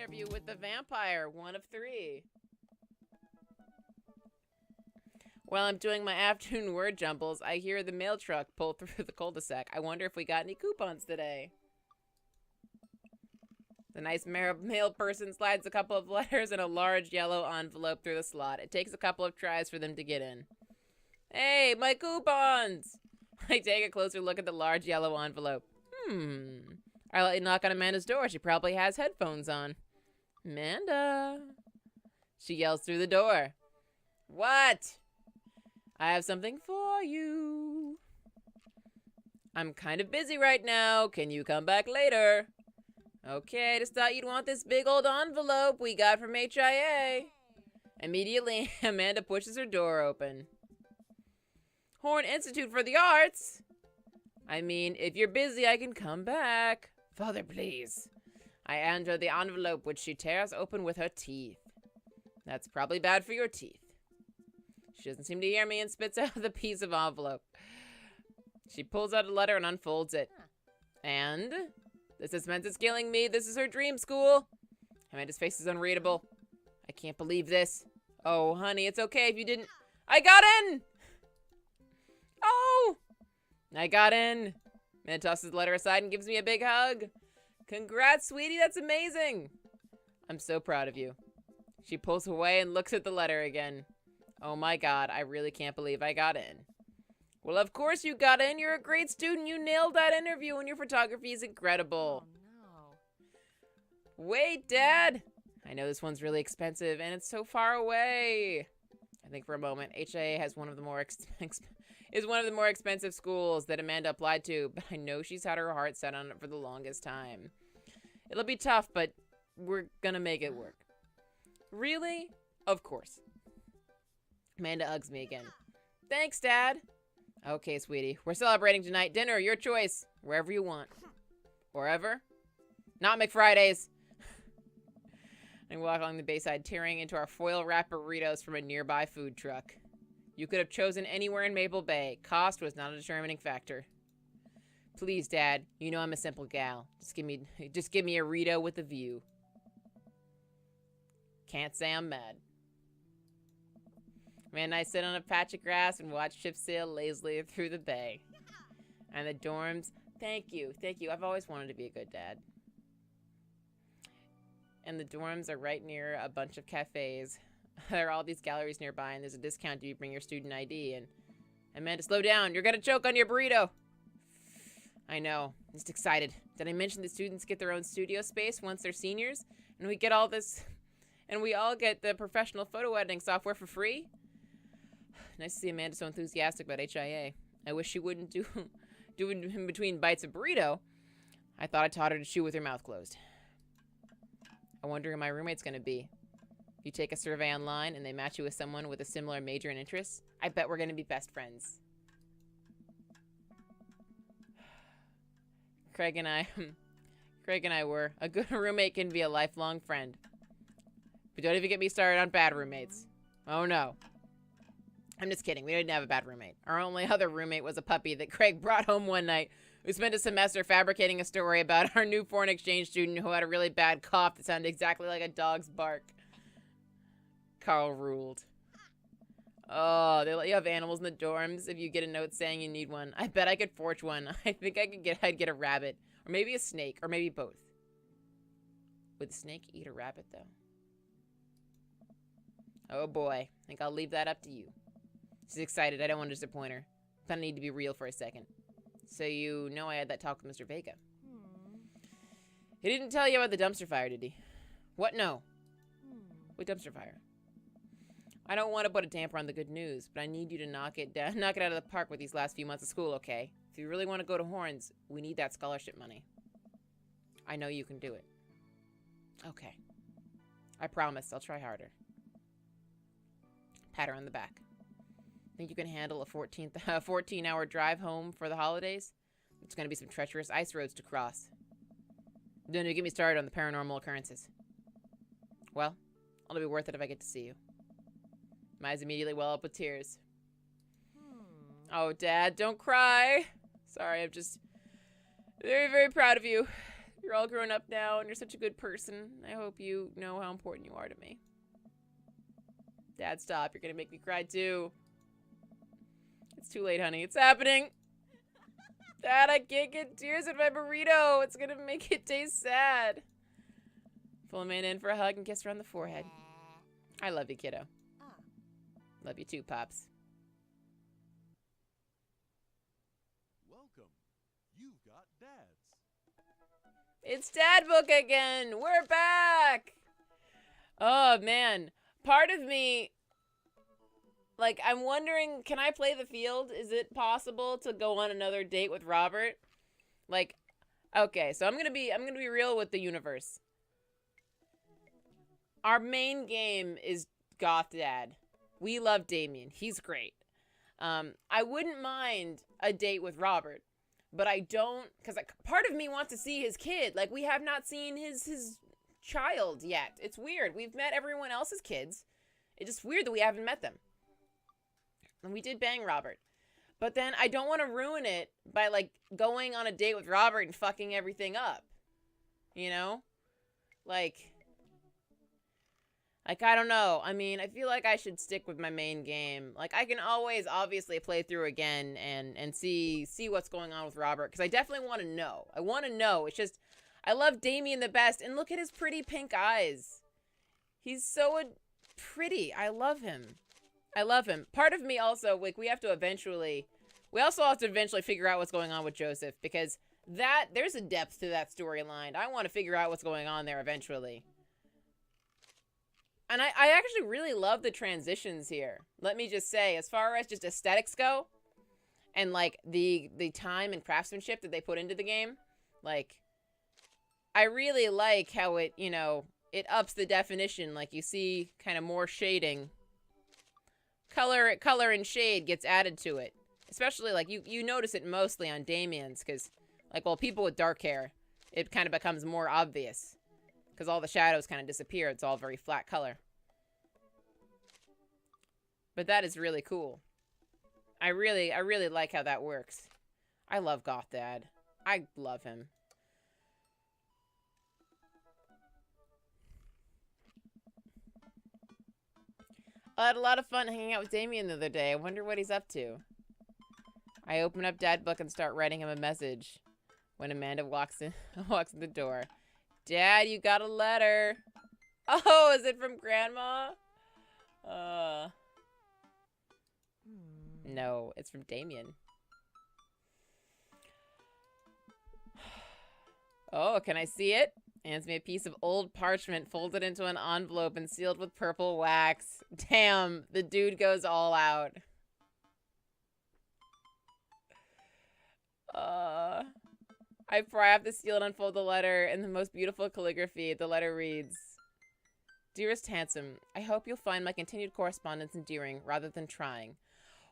interview with the vampire, one of 3. While I'm doing my afternoon word jumbles, I hear the mail truck pull through the cul-de-sac. I wonder if we got any coupons today. The nice mail person slides a couple of letters in a large yellow envelope through the slot. It takes a couple of tries for them to get in. Hey, my coupons! I take a closer look at the large yellow envelope. I let you knock on Amanda's door. She probably has headphones on. Amanda. She yells through the door. What? I have something for you. I'm kind of busy right now. Can you come back later? Okay, just thought you'd want this big old envelope we got from HIA. Immediately, Amanda pushes her door open. Horn Institute for the Arts? I mean, if you're busy, I can come back. Father, please. I hand her the envelope, which she tears open with her teeth. That's probably bad for your teeth. She doesn't seem to hear me and spits out the piece of envelope. She pulls out a letter and unfolds it. And? The suspense is killing me. This is her dream school. Amanda's face is unreadable. I can't believe this. Oh, honey, it's okay if you didn't. I got in! Oh! I got in. Amanda tosses the letter aside and gives me a big hug. Congrats, sweetie. That's amazing. I'm so proud of you. She pulls away and looks at the letter again. Oh my God, I really can't believe I got in. Well, of course you got in. You're a great student. You nailed that interview and your photography is incredible. Oh, no. Wait, Dad. I know this one's really expensive and it's so far away. I think for a moment, HIA has one of the more expensive schools that Amanda applied to, but I know she's had her heart set on it for the longest time. It'll be tough, but we're gonna make it work. Really? Of course. Amanda hugs me again. Thanks, Dad. Okay, sweetie. We're celebrating tonight. Dinner, your choice. Wherever you want. Wherever? Not McFriday's. I walk along the bayside, tearing into our foil-wrapped burritos from a nearby food truck. You could have chosen anywhere in Maple Bay. Cost was not a determining factor. Please, Dad. You know I'm a simple gal. Just give me a Rito with a view. Can't say I'm mad. Man, I sit on a patch of grass and watch ships sail lazily through the bay. And the dorms. Thank you. I've always wanted to be a good dad. And the dorms are right near a bunch of cafes. There are all these galleries nearby, and there's a discount if you bring your student ID. And Amanda, slow down. You're gonna choke on your burrito. I know. I'm just excited. Did I mention the students get their own studio space once they're seniors? And we get all this... And we all get the professional photo editing software for free? Nice to see Amanda so enthusiastic about HIA. I wish she wouldn't do it in between bites of burrito. I thought I taught her to chew with her mouth closed. I wonder who my roommate's gonna be. You take a survey online and they match you with someone with a similar major and interests. I bet we're gonna be best friends. Craig and I were. A good roommate can be a lifelong friend. But don't even get me started on bad roommates. Oh no. I'm just kidding. We didn't have a bad roommate. Our only other roommate was a puppy that Craig brought home one night. We spent a semester fabricating a story about our new foreign exchange student who had a really bad cough that sounded exactly like a dog's bark. Carl ruled. Oh, they let you have animals in the dorms if you get a note saying you need one. I bet I could forge one. I think I'd get a rabbit. Or maybe a snake. Or maybe both. Would the snake eat a rabbit, though? Oh boy. I think I'll leave that up to you. She's excited. I don't want to disappoint her. But I need to be real for a second. So you know I had that talk with Mr. Vega. He didn't tell you about the dumpster fire, did he? What? No. What dumpster fire? I don't want to put a damper on the good news, but I need you to knock it out of the park with these last few months of school, okay? If you really want to go to Horns, we need that scholarship money. I know you can do it. Okay. I promise I'll try harder. Pat her on the back. Think you can handle a 14-hour drive home for the holidays? It's going to be some treacherous ice roads to cross. Don't get me started on the paranormal occurrences. Well, it'll be worth it if I get to see you. My eyes immediately well up with tears. Oh, Dad, don't cry. Sorry, I'm just very, very proud of you. You're all grown up now, and you're such a good person. I hope you know how important you are to me. Dad, stop. You're gonna make me cry, too. It's too late, honey. It's happening. Dad, I can't get tears in my burrito. It's gonna make it taste sad. Pull Amanda in for a hug and kiss her on the forehead. I love you, kiddo. Love you too, Pops. Welcome. You've got dads. It's Dad Book again. We're back. Oh, man. Part of me, like, I'm wondering, can I play the field? Is it possible to go on another date with Robert? Like, okay, so I'm gonna be real with the universe. Our main game is Goth Dad. We love Damien. He's great. I wouldn't mind a date with Robert, but I don't, because like, part of me wants to see his kid. Like, we have not seen his child yet. It's weird. We've met everyone else's kids. It's just weird that we haven't met them. And we did bang Robert. But then I don't want to ruin it by, like, going on a date with Robert and fucking everything up. You know? Like, I don't know. I mean, I feel like I should stick with my main game. Like, I can always, obviously, play through again and see what's going on with Robert. Because I definitely want to know. I want to know. It's just, I love Damien the best. And look at his pretty pink eyes. He's so pretty. I love him. I love him. Part of me also, like, we also have to eventually figure out what's going on with Joseph. Because there's a depth to that storyline. I want to figure out what's going on there eventually. And I actually really love the transitions here. Let me just say, as far as just aesthetics go, and like the time and craftsmanship that they put into the game, like, I really like how it, you know, it ups the definition. Like, you see kind of more shading. Color and shade gets added to it. Especially, like, you notice it mostly on Damien's, because, like, well, people with dark hair, it kind of becomes more obvious. Because all the shadows kind of disappear. It's all very flat color. But that is really cool. I really like how that works. I love Goth Dad. I love him. I had a lot of fun hanging out with Damien the other day. I wonder what he's up to. I open up Dad Book and start writing him a message. When Amanda walks in the door. Dad, you got a letter. Oh, is it from Grandma? No, it's from Damien. Oh, can I see it? Hands me a piece of old parchment folded into an envelope and sealed with purple wax. Damn, the dude goes all out. I pry off the seal and unfold the letter in the most beautiful calligraphy. The letter reads, Dearest Handsome, I hope you'll find my continued correspondence endearing rather than trying.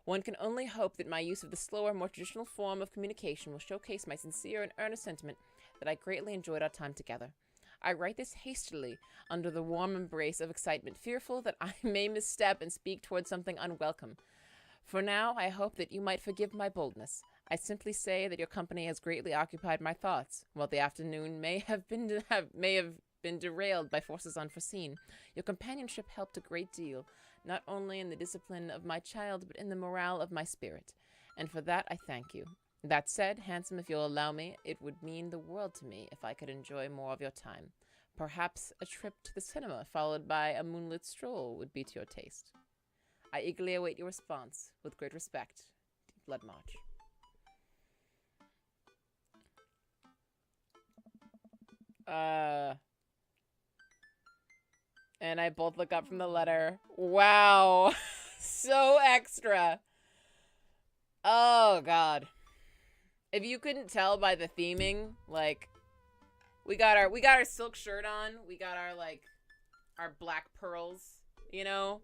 One can only hope that my use of the slower, more traditional form of communication will showcase my sincere and earnest sentiment that I greatly enjoyed our time together. I write this hastily, under the warm embrace of excitement, fearful that I may misstep and speak towards something unwelcome. For now, I hope that you might forgive my boldness. I simply say that your company has greatly occupied my thoughts, while the afternoon may have been derailed by forces unforeseen. Your companionship helped a great deal, not only in the discipline of my child, but in the morale of my spirit. And for that, I thank you. That said, Handsome, if you'll allow me, it would mean the world to me if I could enjoy more of your time. Perhaps a trip to the cinema, followed by a moonlit stroll, would be to your taste. I eagerly await your response. With great respect, Blood March. And I both look up from the letter. Wow. So extra. Oh, God. If you couldn't tell by the theming, like, we got our silk shirt on. We got our, like, our black pearls, you know?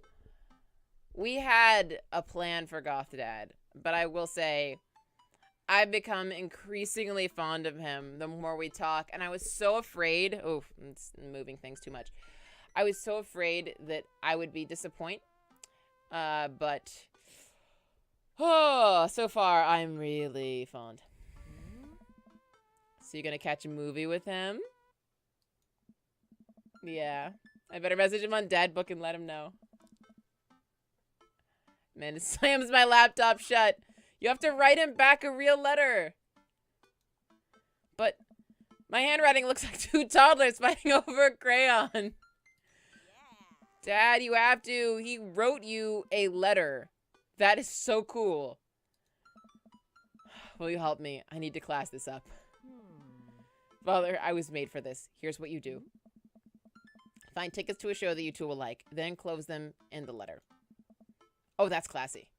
We had a plan for Goth Dad, but I will say, I've become increasingly fond of him the more we talk, and I was so afraid. Oh, it's moving things too much. I was so afraid that I would be disappointed. But so far I'm really fond. So you're gonna catch a movie with him? Yeah. I better message him on Dadbook and let him know. Man, it slams my laptop shut. You have to write him back a real letter. But my handwriting looks like two toddlers fighting over a crayon. Dad, you have to. He wrote you a letter. That is so cool. Will you help me? I need to class this up. Father, I was made for this. Here's what you do. Find tickets to a show that you two will like, then enclose them in the letter. Oh, that's classy.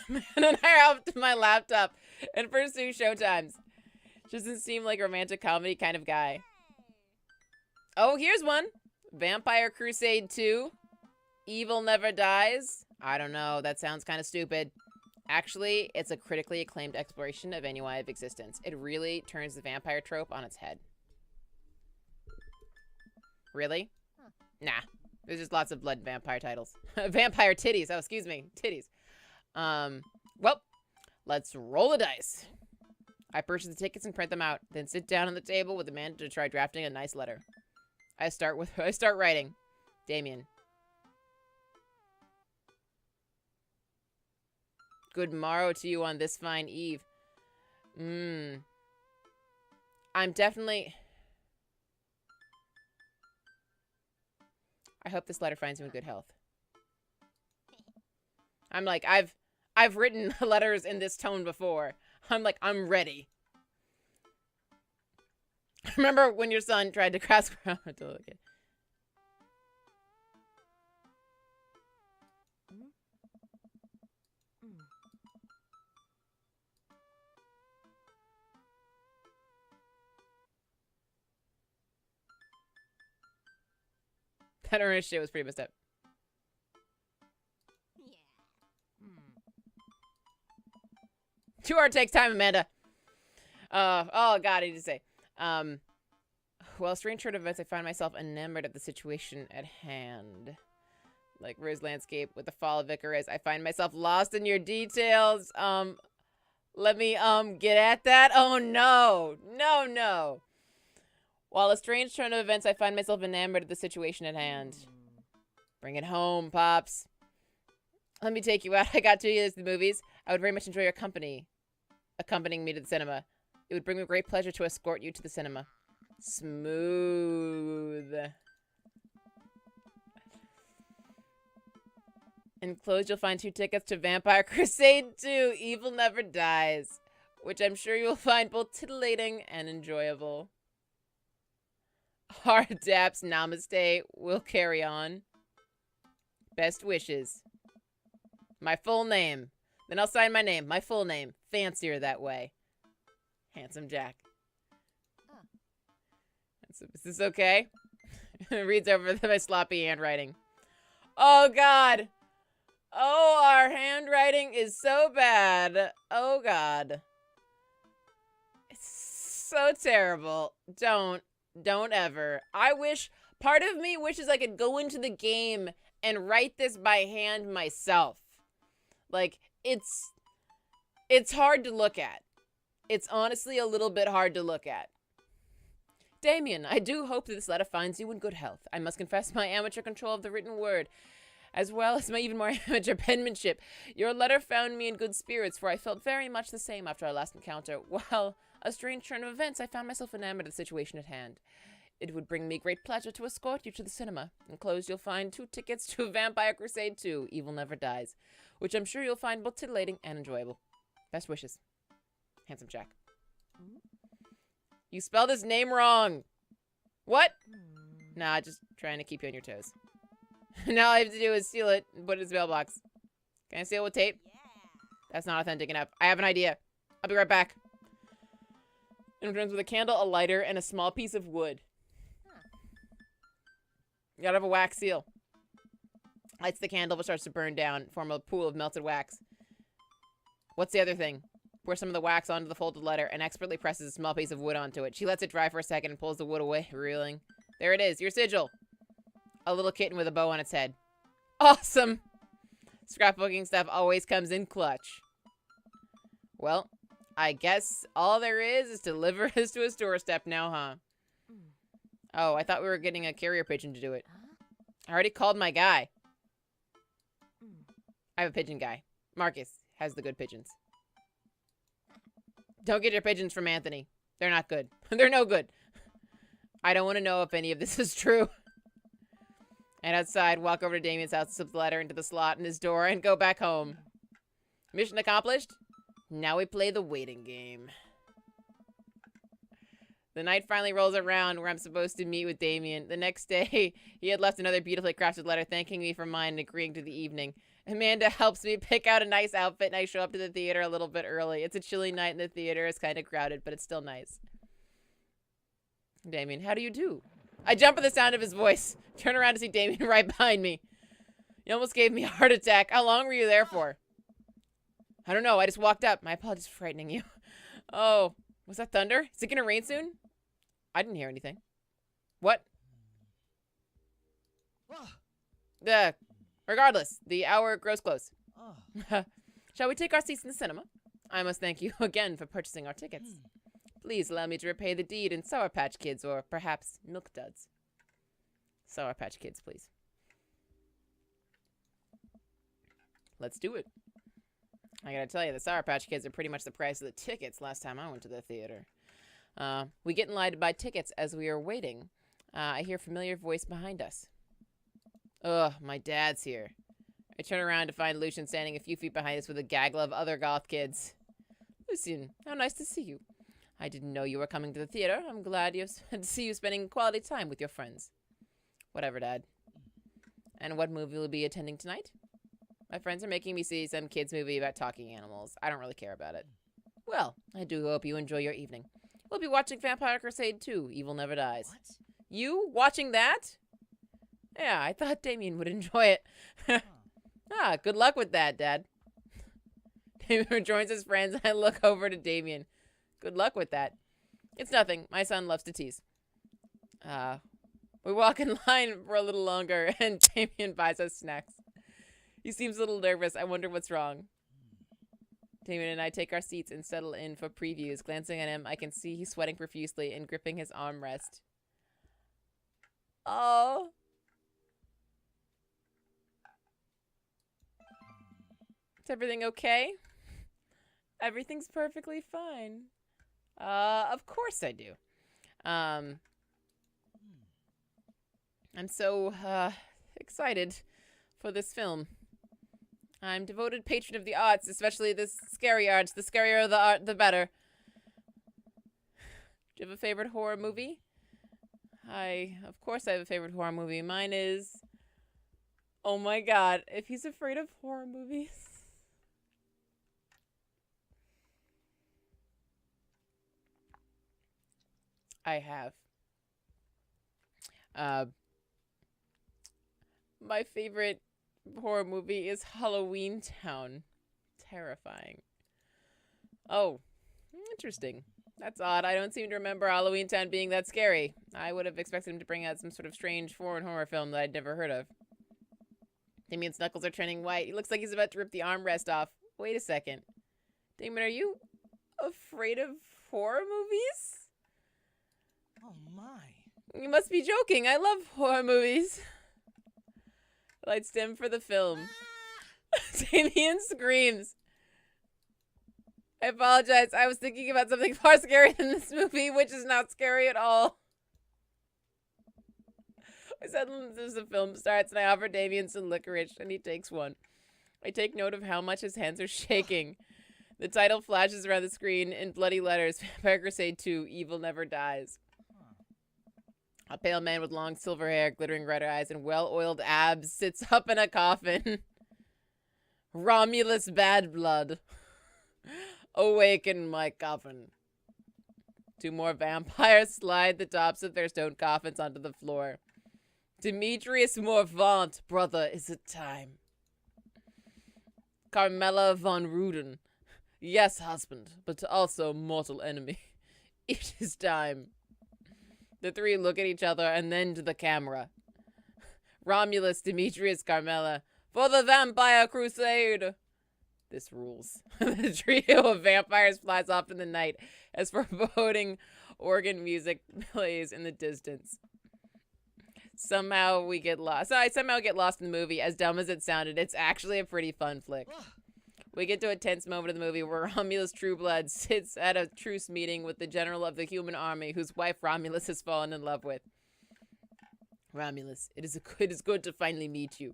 Man and I are off to my laptop and pursue showtimes. Doesn't seem like a romantic comedy kind of guy. Oh, here's one. Vampire Crusade 2. Evil Never Dies. I don't know. That sounds kind of stupid. Actually, it's a critically acclaimed exploration of any way of existence. It really turns the vampire trope on its head. Really? Nah. There's just lots of blood and vampire titles. Vampire titties. Oh, excuse me. Titties. Well, let's roll the dice. I purchase the tickets and print them out, then sit down on the table with Amanda to try drafting a nice letter. I start writing. Damien. Good morrow to you on this fine eve. I'm definitely... I hope this letter finds you in good health. I'm like, I've written letters in this tone before. I'm like, I'm ready. Remember when your son tried to crash around to look at. That orange shit was pretty messed up. Too hard takes time, Amanda. Oh god, I need to say. Well, strange turn of events, I find myself enamored of the situation at hand. Like Riz landscape with the fall of Icarus, I find myself lost in your details. Let me get at that. Oh no, no. While a strange turn of events, I find myself enamored of the situation at hand. Bring it home, Pops. Let me take you out. I got 2 years to the movies. I would very much enjoy your company. Accompanying me to the cinema. It would bring me great pleasure to escort you to the cinema. Smooth. Enclosed, you'll find 2 tickets to Vampire Crusade 2, Evil Never Dies, which I'm sure you'll find both titillating and enjoyable. Hard daps, namaste, we'll carry on. Best wishes. My full name. Then I'll sign my name, my full name. Fancier that way. Handsome Jack. Is this okay? It reads over my sloppy handwriting. Oh, God. Oh, our handwriting is so bad. Oh, God. It's so terrible. Don't ever. Part of me wishes I could go into the game and write this by hand myself. Like, it's hard to look at. It's honestly a little bit hard to look at. Damien, I do hope that this letter finds you in good health. I must confess my amateur control of the written word, as well as my even more amateur penmanship. Your letter found me in good spirits, for I felt very much the same after our last encounter. Well, a strange turn of events, I found myself enamored of the situation at hand. It would bring me great pleasure to escort you to the cinema. Enclosed, you'll find 2 tickets to Vampire Crusade 2, Evil Never Dies, which I'm sure you'll find both titillating and enjoyable. Best wishes. Handsome Jack. You spelled his name wrong. What? Nah, just trying to keep you on your toes. Now all I have to do is seal it and put it in his mailbox. Can I seal it with tape? That's not authentic enough. I have an idea. I'll be right back. And returns with a candle, a lighter, and a small piece of wood. You gotta have a wax seal. Lights the candle, but starts to burn down, form a pool of melted wax. What's the other thing? Pours some of the wax onto the folded letter and expertly presses a small piece of wood onto it. She lets it dry for a second and pulls the wood away, reeling. There it is, your sigil. A little kitten with a bow on its head. Awesome! Scrapbooking stuff always comes in clutch. Well, I guess all there is to deliver us to his doorstep now, huh? Oh, I thought we were getting a carrier pigeon to do it. I already called my guy. I have a pigeon guy. Marcus has the good pigeons. Don't get your pigeons from Anthony. They're not good. They're no good. I don't want to know if any of this is true. And outside, walk over to Damien's house, slip the letter into the slot in his door, and go back home. Mission accomplished? Now we play the waiting game. The night finally rolls around where I'm supposed to meet with Damien. The next day, he had left another beautifully crafted letter thanking me for mine and agreeing to the evening. Amanda helps me pick out a nice outfit, and I show up to the theater a little bit early. It's a chilly night in the theater. It's kind of crowded, but it's still nice. Damien, how do you do? I jump at the sound of his voice. Turn around to see Damien right behind me. You almost gave me a heart attack. How long were you there for? I don't know. I just walked up. My apologies for frightening you. Oh, was that thunder? Is it going to rain soon? I didn't hear anything. What? Regardless, the hour grows close. Shall we take our seats in the cinema? I must thank you again for purchasing our tickets. Please allow me to repay the deed in Sour Patch Kids or perhaps Milk Duds. Sour Patch Kids, please. Let's do it. I gotta tell you, the Sour Patch Kids are pretty much the price of the tickets last time I went to the theater. We get in line to buy tickets as we are waiting. I hear a familiar voice behind us. Ugh, my dad's here. I turn around to find Lucian standing a few feet behind us with a gaggle of other goth kids. Lucian, how nice to see you. I didn't know you were coming to the theater. I'm glad to see you spending quality time with your friends. Whatever, Dad. And what movie will be attending tonight? My friends are making me see some kids' movie about talking animals. I don't really care about it. Well, I do hope you enjoy your evening. We'll be watching Vampire Crusade 2, Evil Never Dies. What? You? Watching that? Yeah, I thought Damien would enjoy it. Good luck with that, Dad. Damien joins his friends, and I look over to Damien. Good luck with that. It's nothing. My son loves to tease. We walk in line for a little longer, and Damien buys us snacks. He seems a little nervous. I wonder what's wrong. Damien and I take our seats and settle in for previews. Glancing at him, I can see he's sweating profusely and gripping his armrest. Oh. Is everything okay? Everything's perfectly fine. Of course I do. I'm so, excited for this film. I'm devoted patron of the arts, especially the scary arts. The scarier the art, the better. Do you have a favorite horror movie? Of course I have a favorite horror movie. Mine is... Oh my god, if he's afraid of horror movies... I have. My favorite horror movie is Halloween Town. Terrifying. Oh, interesting. That's odd. I don't seem to remember Halloween Town being that scary. I would have expected him to bring out some sort of strange foreign horror film that I'd never heard of. Damien's knuckles are turning white. He looks like he's about to rip the armrest off. Wait a second. Damien, are you afraid of horror movies? Oh my. You must be joking. I love horror movies. Lights dim for the film. Damien screams. I apologize. I was thinking about something far scarier than this movie, which is not scary at all. I said as the film starts, and I offer Damien some licorice, and he takes one. I take note of how much his hands are shaking. The title flashes around the screen in bloody letters. Vampire Crusade 2, Evil Never Dies. A pale man with long silver hair, glittering red eyes, and well-oiled abs sits up in a coffin. Romulus Bad Blood. Awaken my coffin. Two more vampires slide the tops of their stone coffins onto the floor. Demetrius Morvant, brother, is it time? Carmela von Ruden. Yes, husband, but also mortal enemy. It is time. The three look at each other and then to the camera. Romulus, Demetrius, Carmela, for the Vampire Crusade! This rules. The trio of vampires flies off in the night as foreboding organ music plays in the distance. Somehow we get lost. So I somehow get lost in the movie. As dumb as it sounded, it's actually a pretty fun flick. We get to a tense moment of the movie where Romulus Trueblood sits at a truce meeting with the general of the human army whose wife Romulus has fallen in love with. Romulus, it is good to finally meet you.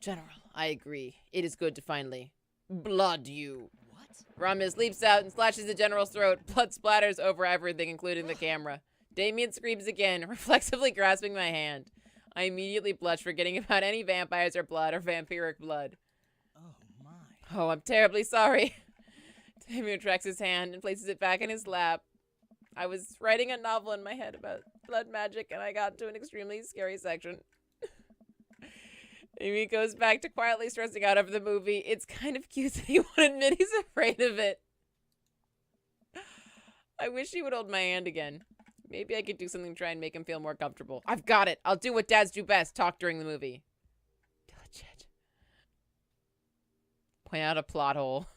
General, I agree. It is good to finally blood you. What? Romulus leaps out and slashes the general's throat. Blood splatters over everything, including the camera. Damien screams again, reflexively grasping my hand. I immediately blush, forgetting about any vampires or blood or vampiric blood. Oh my. Oh, I'm terribly sorry. Damien retracts his hand and places it back in his lap. I was writing a novel in my head about blood magic, and I got to an extremely scary section. Amy goes back to quietly stressing out over the movie. It's kind of cute that he won't admit he's afraid of it. I wish he would hold my hand again. Maybe I could do something to try and make him feel more comfortable. I've got it. I'll do what dads do best. Talk during the movie. Diligent. Point out a plot hole.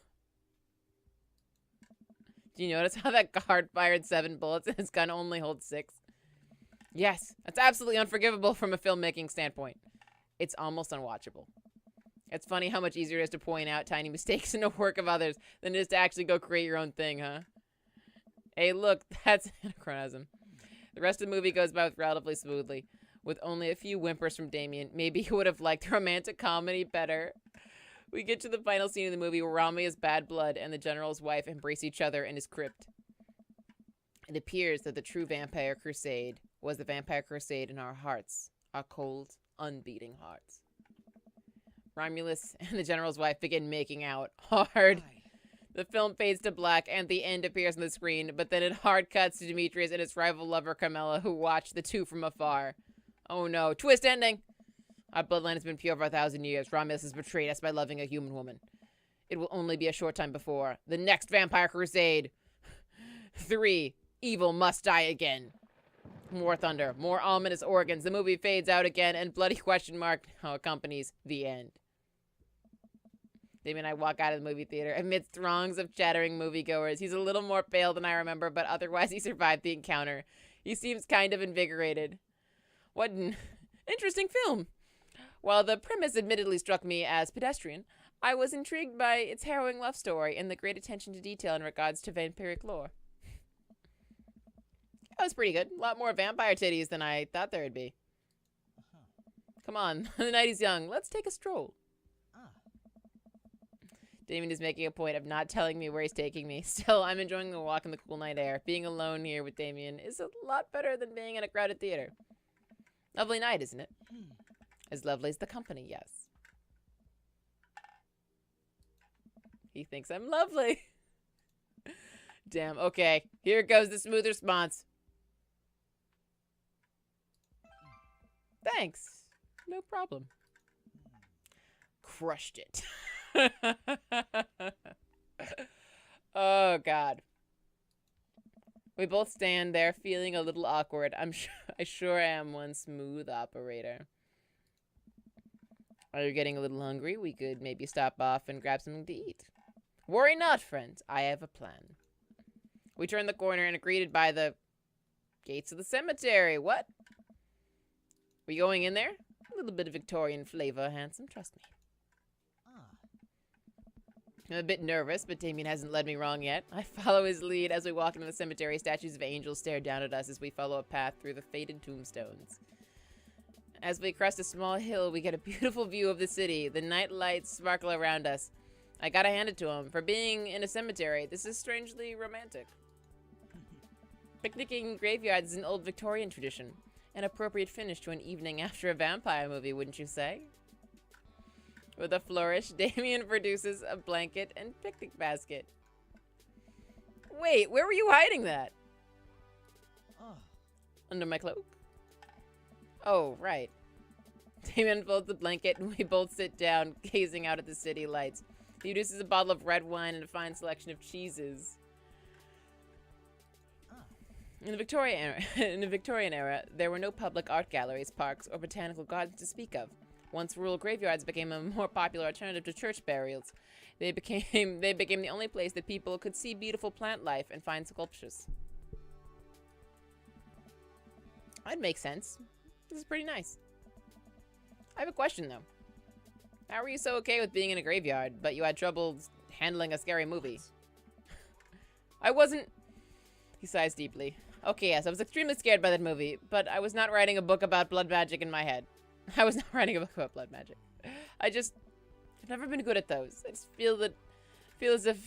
Do you notice how that guard fired 7 bullets and his gun only holds 6? Yes, that's absolutely unforgivable from a filmmaking standpoint. It's almost unwatchable. It's funny how much easier it is to point out tiny mistakes in the work of others than it is to actually go create your own thing, huh? Hey, look, that's anachronism. The rest of the movie goes by relatively smoothly, with only a few whimpers from Damien. Maybe he would have liked the romantic comedy better. We get to the final scene of the movie where Romulus Bad Blood and the general's wife embrace each other in his crypt. It appears that the true vampire crusade was the vampire crusade in our hearts, our cold, unbeating hearts. Romulus and the general's wife begin making out hard. Why? The film fades to black and the end appears on the screen, but then it hard cuts to Demetrius and his rival lover Carmela, who watch the two from afar. Oh no, twist ending! Our bloodline has been pure for 1,000 years. Romulus has betrayed us by loving a human woman. It will only be a short time before the next vampire crusade. 3. Evil must die again. More thunder, more ominous organs. The movie fades out again, and bloody question mark accompanies the end. Damien and I walk out of the movie theater amidst throngs of chattering moviegoers. He's a little more pale than I remember, but otherwise he survived the encounter. He seems kind of invigorated. What an interesting film. While the premise admittedly struck me as pedestrian, I was intrigued by its harrowing love story and the great attention to detail in regards to vampiric lore. That was pretty good. A lot more vampire titties than I thought there would be. Come on, the night is young. Let's take a stroll. Damien is making a point of not telling me where he's taking me. Still, I'm enjoying the walk in the cool night air. Being alone here with Damien is a lot better than being in a crowded theater. Lovely night, isn't it? As lovely as the company, yes. He thinks I'm lovely. Damn, okay. Here goes the smooth response. Thanks. No problem. Crushed it. Oh, God. We both stand there feeling a little awkward. I sure am one smooth operator. Are you getting a little hungry? We could maybe stop off and grab something to eat. Worry not, friends. I have a plan. We turn the corner and are greeted by the gates of the cemetery. What? We going in there? A little bit of Victorian flavor, handsome. Trust me. I'm a bit nervous, but Damien hasn't led me wrong yet. I follow his lead as we walk into the cemetery. Statues of angels stare down at us as we follow a path through the faded tombstones. As we crest a small hill, we get a beautiful view of the city. The night lights sparkle around us. I gotta hand it to him. For being in a cemetery, this is strangely romantic. Picnicking in graveyards is an old Victorian tradition. An appropriate finish to an evening after a vampire movie, wouldn't you say? With a flourish, Damien produces a blanket and picnic basket. Wait, where were you hiding that? Under my cloak? Oh, right. Damien folds the blanket and we both sit down, gazing out at the city lights. He produces a bottle of red wine and a fine selection of cheeses. In the Victorian era, there were no public art galleries, parks, or botanical gardens to speak of. Once rural graveyards became a more popular alternative to church burials, they became the only place that people could see beautiful plant life and find sculptures. That makes sense. This is pretty nice. I have a question, though. How were you so okay with being in a graveyard, but you had trouble handling a scary movie? I wasn't... He sighs deeply. Okay, yes, I was extremely scared by that movie, but I was not writing a book about blood magic in my head. I was not writing a book about blood magic. I've never been good at those. I just feel as if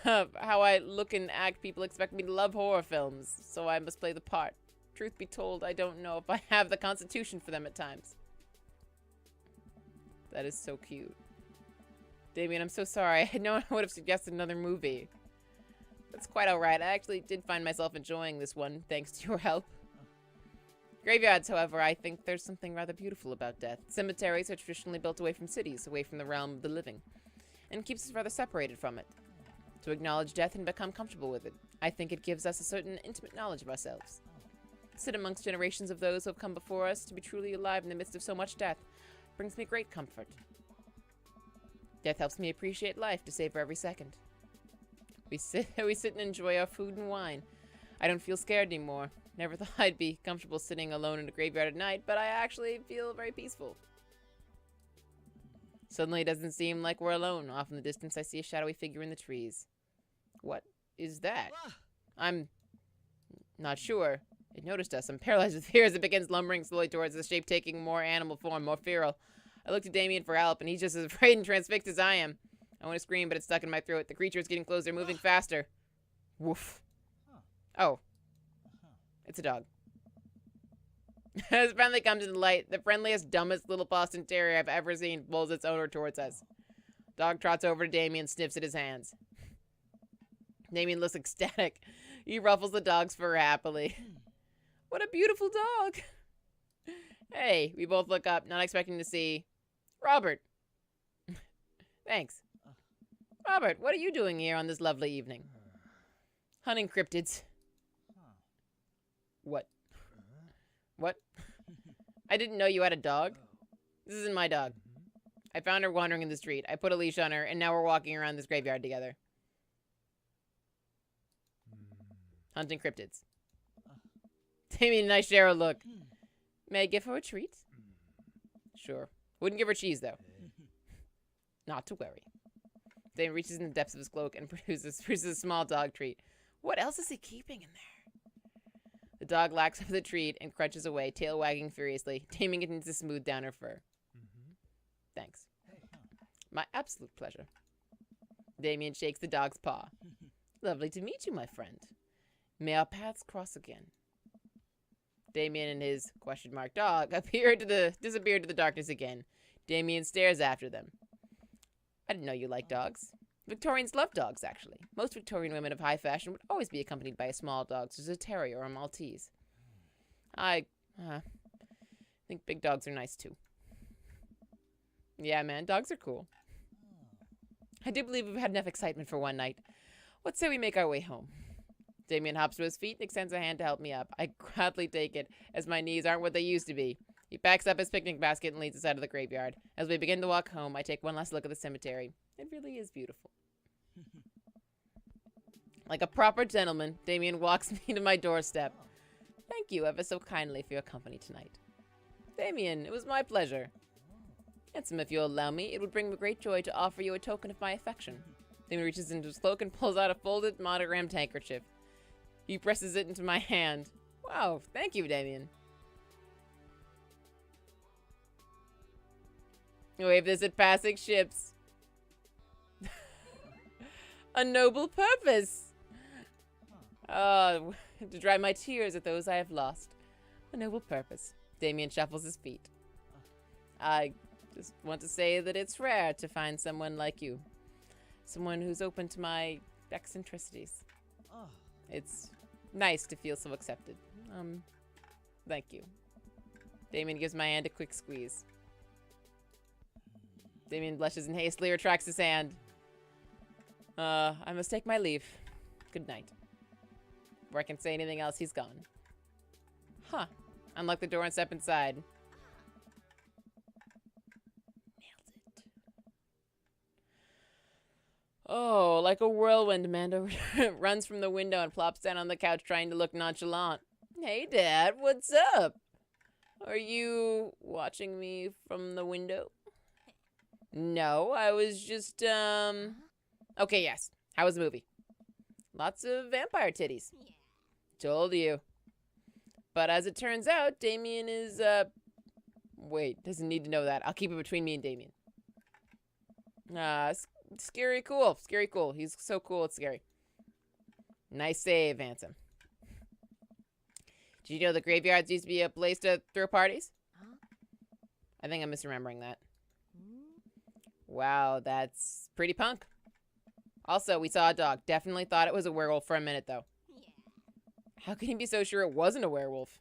how I look and act, people expect me to love horror films, so I must play the part. Truth be told, I don't know if I have the constitution for them at times. That is so cute. Damien, I'm so sorry. I know I would have suggested another movie. That's quite alright. I actually did find myself enjoying this one, thanks to your help. Graveyards, however, I think there's something rather beautiful about death. Cemeteries are traditionally built away from cities, away from the realm of the living, and keeps us rather separated from it. To acknowledge death and become comfortable with it, I think it gives us a certain intimate knowledge of ourselves. To sit amongst generations of those who have come before us, to be truly alive in the midst of so much death, brings me great comfort. Death helps me appreciate life, to savor every second. We sit and enjoy our food and wine. I don't feel scared anymore. Never thought I'd be comfortable sitting alone in a graveyard at night, but I actually feel very peaceful. Suddenly it doesn't seem like we're alone. Off in the distance I see a shadowy figure in the trees. What is that? I'm not sure. It noticed us. I'm paralyzed with fear as it begins lumbering slowly towards the shape, taking more animal form, more feral. I look to Damien for help, and he's just as afraid and transfixed as I am. I want to scream, but it's stuck in my throat. The creature is getting closer, moving faster. Woof. Oh. It's a dog. As friendly comes into light, the friendliest, dumbest little Boston Terrier I've ever seen pulls its owner towards us. Dog trots over to Damien and sniffs at his hands. Damien looks ecstatic. He ruffles the dog's fur happily. What a beautiful dog. Hey, we both look up, not expecting to see Robert. Thanks. Robert, what are you doing here on this lovely evening? Hunting cryptids. What? What? I didn't know you had a dog. This isn't my dog. I found her wandering in the street. I put a leash on her, and now we're walking around this graveyard together. Hunting cryptids. Damien and I share a look. May I give her a treat? Sure. Wouldn't give her cheese, though. Not to worry. Damien reaches in the depths of his cloak and produces a small dog treat. What else is he keeping in there? The dog lacks up the treat and crunches away, tail wagging furiously. Damien continues to smooth down her fur. Thanks. My absolute pleasure. Damien shakes the dog's paw. Lovely to meet you, my friend. May our paths cross again. Damien and his dog disappear to the darkness again. Damien stares after them. I didn't know you liked dogs. Victorians love dogs, actually. Most Victorian women of high fashion would always be accompanied by a small dog, such as a terrier or a Maltese. I think big dogs are nice, too. Yeah, man, dogs are cool. I do believe we've had enough excitement for one night. What say we make our way home? Damien hops to his feet and extends a hand to help me up. I gladly take it, as my knees aren't what they used to be. He packs up his picnic basket and leads us out of the graveyard. As we begin to walk home, I take one last look at the cemetery. It really is beautiful. Like a proper gentleman, Damien walks me to my doorstep. Thank you ever so kindly for your company tonight. Damien, it was my pleasure. Handsome, if you'll allow me, it would bring me great joy to offer you a token of my affection. Damien reaches into his cloak and pulls out a folded, monogrammed handkerchief. He presses it into my hand. Wow, thank you, Damien. Wave this at passing ships. A noble purpose. To dry my tears at those I have lost. A noble purpose. Damien shuffles his feet. I just want to say that it's rare to find someone like you. Someone who's open to my eccentricities. It's nice to feel so accepted. Thank you. Damien gives my hand a quick squeeze. Damien blushes and hastily retracts his hand. I must take my leave. Good night. Before I can say anything else, he's gone. Huh. Unlock the door and step inside. Oh, like a whirlwind, Amanda runs from the window and plops down on the couch trying to look nonchalant. Hey, Dad, what's up? Are you watching me from the window? No, I was just, Okay, yes. How was the movie? Lots of vampire titties. Told you. But as it turns out, Damien is, wait, doesn't need to know that. I'll keep it between me and Damien. Scary cool. Scary cool. He's so cool, it's scary. Nice save, Ansem. Did you know the graveyards used to be a place to throw parties? I think I'm misremembering that. Wow, that's pretty punk. Also, we saw a dog. Definitely thought it was a werewolf for a minute, though. How can you be so sure it wasn't a werewolf?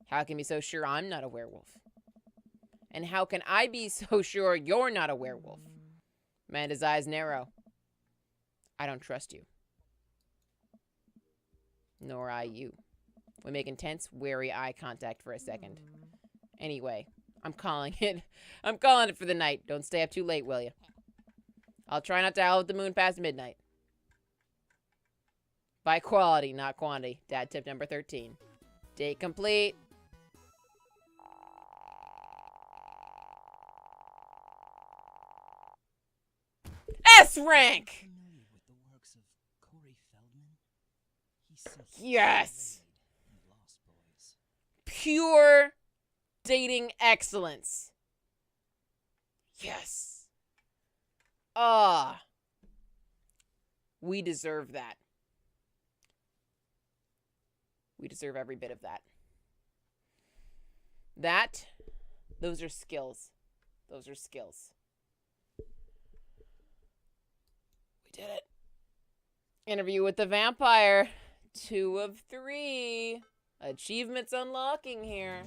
How can you be so sure I'm not a werewolf? And how can I be so sure you're not a werewolf? Amanda's eyes narrow. I don't trust you. Nor I you. We make intense, wary eye contact for a second. Anyway, I'm calling it for the night. Don't stay up too late, will you? I'll try not to howl at the moon past midnight. By quality, not quantity. Dad tip number 13. Date complete. S rank! Familiar with the works of Corey Feldman? He's so Yes! in Lost Boys. Pure dating excellence. Yes. We deserve that. We deserve every bit of that. Those are skills. Those are skills. We did it. Interview with the vampire. 2 of 3. Achievements unlocking here.